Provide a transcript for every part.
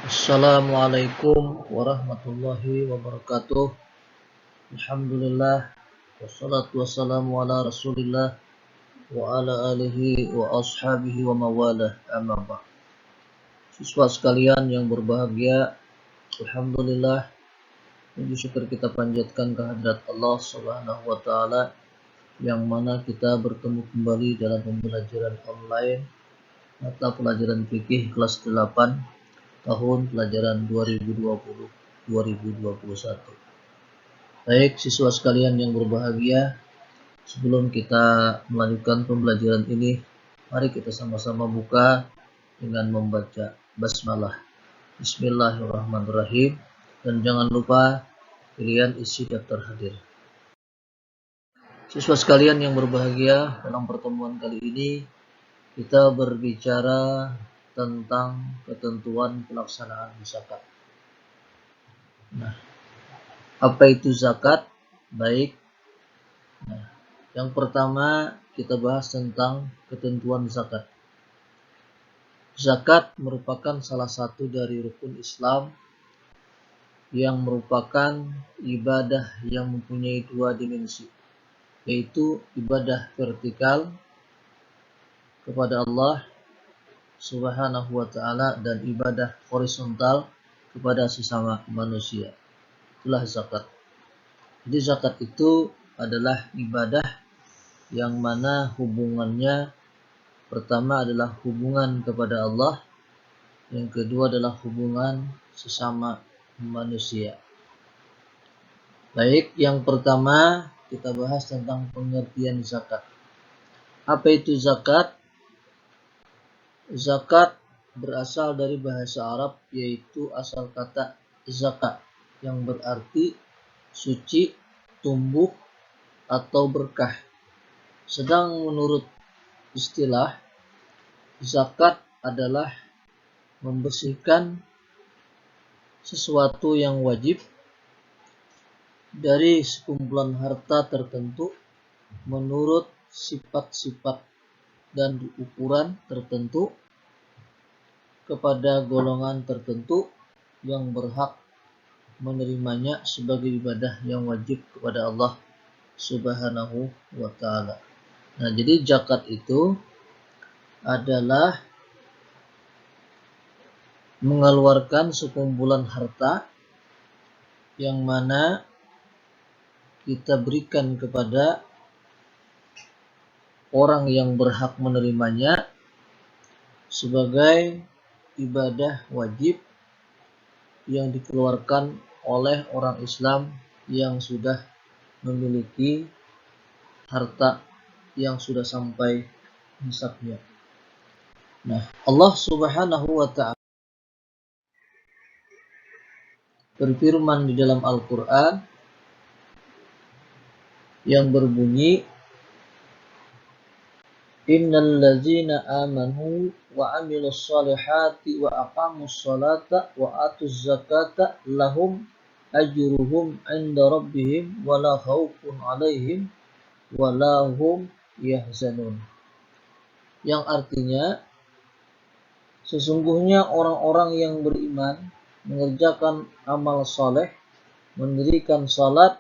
Assalamualaikum warahmatullahi wabarakatuh. Alhamdulillah wassalatu wassalamu ala Rasulillah wa ala alihi wa ashabihi wa mawalah, amma ba'd. Siswa sekalian yang berbahagia, alhamdulillah, puji syukur kita panjatkan kehadirat Allah Subhanahu wa taala yang mana kita bertemu kembali dalam pembelajaran online mata pelajaran fikih kelas 8 tahun pelajaran 2020-2021. Baik siswa sekalian yang berbahagia, sebelum kita melanjutkan pembelajaran ini, mari kita sama-sama buka dengan membaca basmalah. Bismillahirrahmanirrahim. Dan jangan lupa pilihan isi daftar hadir. Siswa sekalian yang berbahagia, dalam pertemuan kali ini kita berbicara tentang ketentuan pelaksanaan zakat. Nah, apa itu zakat? Baik. Nah, yang pertama kita bahas tentang ketentuan zakat. Zakat merupakan salah satu dari rukun Islam yang merupakan ibadah yang mempunyai dua dimensi, yaitu ibadah vertikal kepada Allah Subhanahu wa ta'ala dan ibadah horizontal kepada sesama manusia. Itulah zakat. Jadi zakat itu adalah ibadah yang mana hubungannya pertama adalah hubungan kepada Allah, yang kedua adalah hubungan sesama manusia. Baik, yang pertama kita bahas tentang pengertian zakat. Apa itu zakat? Zakat berasal dari bahasa Arab, yaitu asal kata zakat yang berarti suci, tumbuh, atau berkah. Sedang menurut istilah, zakat adalah membersihkan sesuatu yang wajib dari sekumpulan harta tertentu menurut sifat-sifat dan ukuran tertentu kepada golongan tertentu yang berhak menerimanya sebagai ibadah yang wajib kepada Allah Subhanahu wa ta'ala. Nah, jadi zakat itu adalah mengeluarkan sekumpulan harta yang mana kita berikan kepada orang yang berhak menerimanya sebagai ibadah wajib yang dikeluarkan oleh orang Islam yang sudah memiliki harta yang sudah sampai nisabnya. Nah, Allah Subhanahu wa ta'ala berfirman di dalam Al-Quran yang berbunyi, Innal ladzina amanu wa amilus solihati wa aqamus sholata wa atuz zakata lahum ajruhum inda rabbihim wa la khaufun alaihim wa la hum yahzanun. Yang artinya, sesungguhnya orang-orang yang beriman mengerjakan amal soleh, mendirikan salat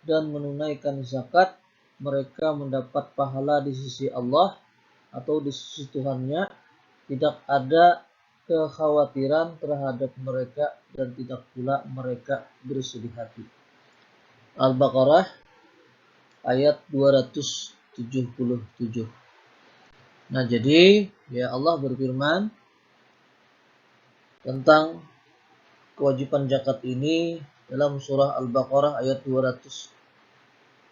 dan menunaikan zakat, mereka mendapat pahala di sisi Allah atau di sisi Tuhannya. Tidak ada kekhawatiran terhadap mereka dan tidak pula mereka bersedih hati. Al-Baqarah ayat 277. Nah, jadi ya Allah berfirman tentang kewajiban zakat ini dalam surah Al-Baqarah ayat 277.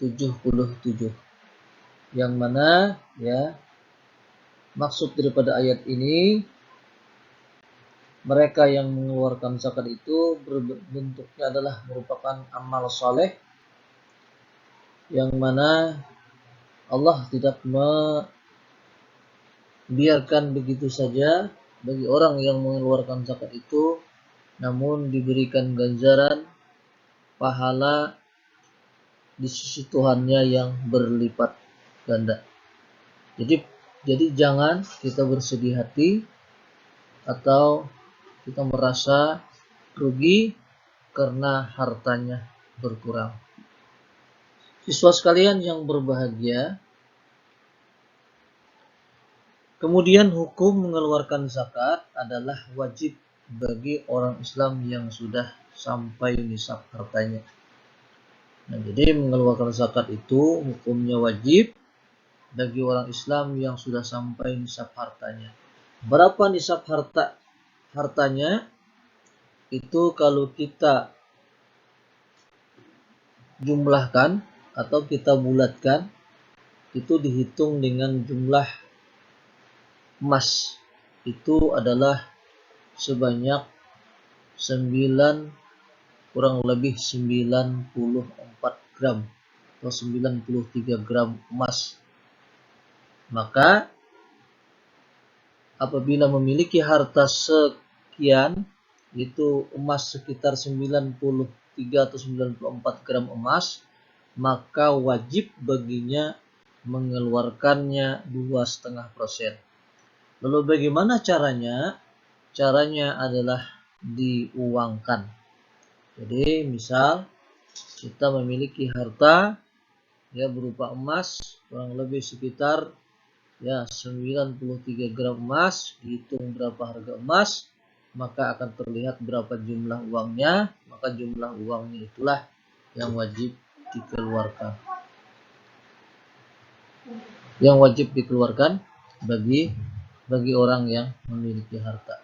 Yang mana ya maksud daripada ayat ini, mereka yang mengeluarkan zakat itu bentuknya adalah merupakan amal saleh yang mana Allah tidak membiarkan begitu saja bagi orang yang mengeluarkan zakat itu, namun diberikan ganjaran pahala di sisi Tuhannya yang berlipat ganda. Jadi jangan kita bersedih hati atau kita merasa rugi karena hartanya berkurang. Siswa sekalian yang berbahagia, kemudian hukum mengeluarkan zakat adalah wajib bagi orang Islam yang sudah sampai nisab hartanya. Nah, jadi mengeluarkan zakat itu hukumnya wajib bagi orang Islam yang sudah sampai nisab hartanya. Berapa nisab hartanya? Itu kalau kita jumlahkan atau kita bulatkan, itu dihitung dengan jumlah emas. Itu adalah sebanyak 9 kurang lebih 94 gram atau 93 gram emas. Maka apabila memiliki harta sekian, itu emas sekitar 93 atau 94 gram emas, maka wajib baginya mengeluarkannya 2,5%. Lalu bagaimana caranya? Caranya adalah diuangkan. Jadi misal kita memiliki harta ya berupa emas kurang lebih sekitar 93 gram emas, dihitung berapa harga emas, maka akan terlihat berapa jumlah uangnya, maka jumlah uangnya itulah yang wajib dikeluarkan. Yang wajib dikeluarkan bagi orang yang memiliki harta.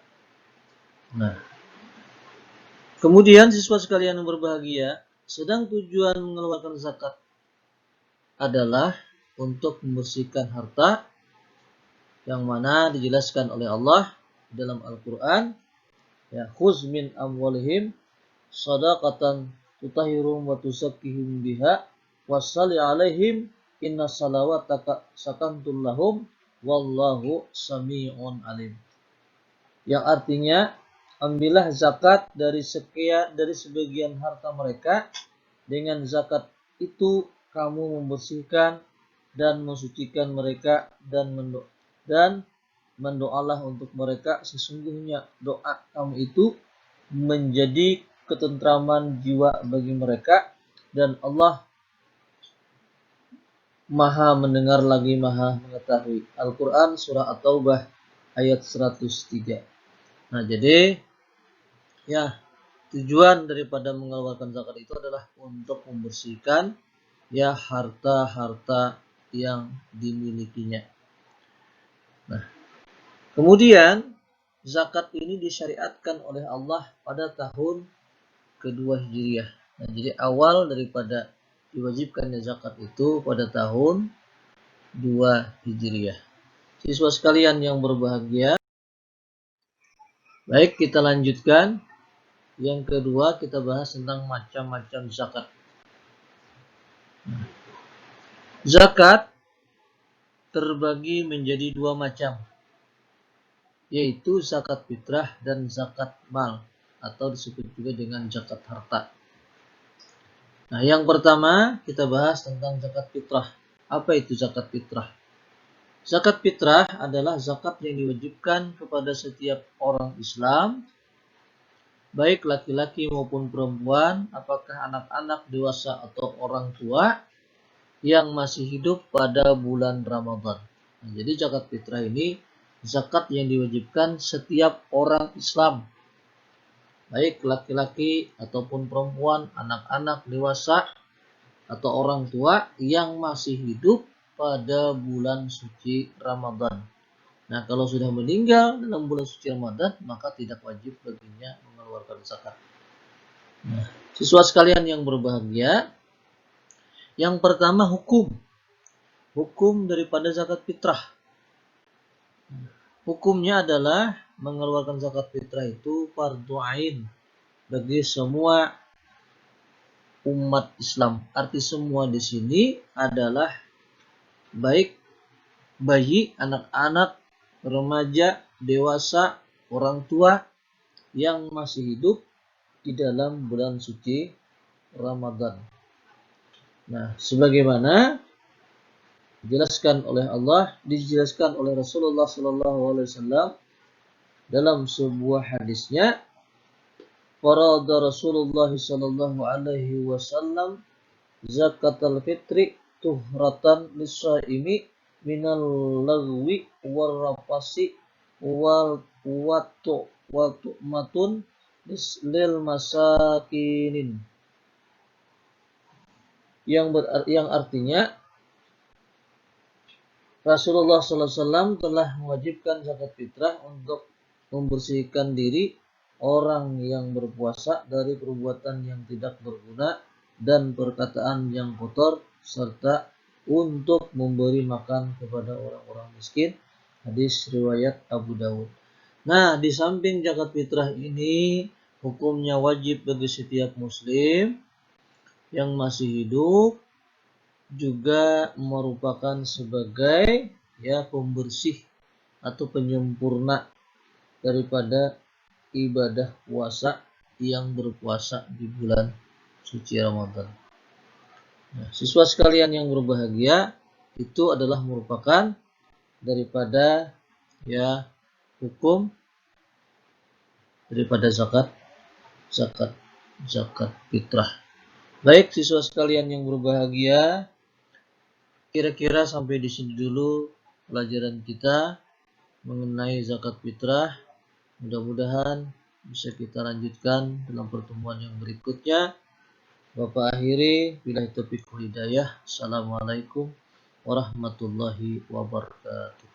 Nah, kemudian siswa sekalian yang berbahagia, sedang tujuan mengeluarkan zakat adalah untuk membersihkan harta, yang mana dijelaskan oleh Allah dalam Al-Quran, ya, khuz min amwalihim shadaqatan tutahhiruhum wa tuzakkihim biha wassalli alaihim inna salawataka sakantul lahum wallahu sami'un alim. Yang artinya, ambillah zakat dari sebagian harta mereka, dengan zakat itu kamu membersihkan dan mensucikan mereka, dan mendoalah untuk mereka, sesungguhnya doa kamu itu menjadi ketentraman jiwa bagi mereka, dan Allah Maha mendengar lagi Maha mengetahui. Al-Quran Surah At-Taubah ayat 103. Nah, jadi ya, tujuan daripada mengeluarkan zakat itu adalah untuk membersihkan ya harta-harta yang dimilikinya. Nah, kemudian zakat ini disyariatkan oleh Allah pada tahun kedua Hijriah. Nah, jadi awal daripada diwajibkannya zakat itu pada tahun 2 Hijriah. Siswa sekalian yang berbahagia, baik, kita lanjutkan. Yang kedua, kita bahas tentang macam-macam zakat. Zakat terbagi menjadi 2 macam, yaitu zakat fitrah dan zakat mal, atau disebut juga dengan zakat harta. Nah, yang pertama kita bahas tentang zakat fitrah. Apa itu zakat fitrah? Zakat fitrah adalah zakat yang diwajibkan kepada setiap orang Islam, baik laki-laki maupun perempuan, apakah anak-anak, dewasa, atau orang tua, yang masih hidup pada bulan Ramadan. Nah, jadi zakat fitrah ini zakat yang diwajibkan setiap orang Islam, baik laki-laki ataupun perempuan, anak-anak, dewasa, atau orang tua yang masih hidup pada bulan suci Ramadan. Nah, kalau sudah meninggal dalam bulan suci Ramadan, maka tidak wajib baginya mengeluarkan zakat. Nah, siswa sekalian yang berbahagia, yang pertama hukum daripada zakat fitrah. Hukumnya adalah mengeluarkan zakat fitrah itu fardhu ain bagi semua umat Islam. Arti semua di sini adalah baik bayi, anak-anak, remaja, dewasa, orang tua yang masih hidup di dalam bulan suci Ramadan. Nah, sebagaimana dijelaskan oleh Allah, dijelaskan oleh Rasulullah SAW dalam sebuah hadisnya, farada Rasulullah sallallahu alaihi wasallam zakatul fitri tuhratan lisaimi minal lagwi warrafasi watu matun lil masakinin, yang artinya Rasulullah SAW telah mewajibkan zakat fitrah untuk membersihkan diri orang yang berpuasa dari perbuatan yang tidak berguna dan perkataan yang kotor, serta untuk memberi makan kepada orang-orang miskin. Hadis riwayat Abu Dawud. Nah, di samping zakat fitrah ini hukumnya wajib bagi setiap muslim yang masih hidup, juga merupakan sebagai pembersih atau penyempurna daripada ibadah puasa yang berpuasa di bulan suci Ramadan. Nah, siswa sekalian yang berbahagia, itu adalah merupakan daripada hukum daripada zakat fitrah. Baik siswa sekalian yang berbahagia, kira-kira sampai di sini dulu pelajaran kita mengenai zakat fitrah. Mudah-mudahan bisa kita lanjutkan dalam pertemuan yang berikutnya. Bapak akhiri, billahi taufiq wal hidayah. Assalamualaikum warahmatullahi wabarakatuh.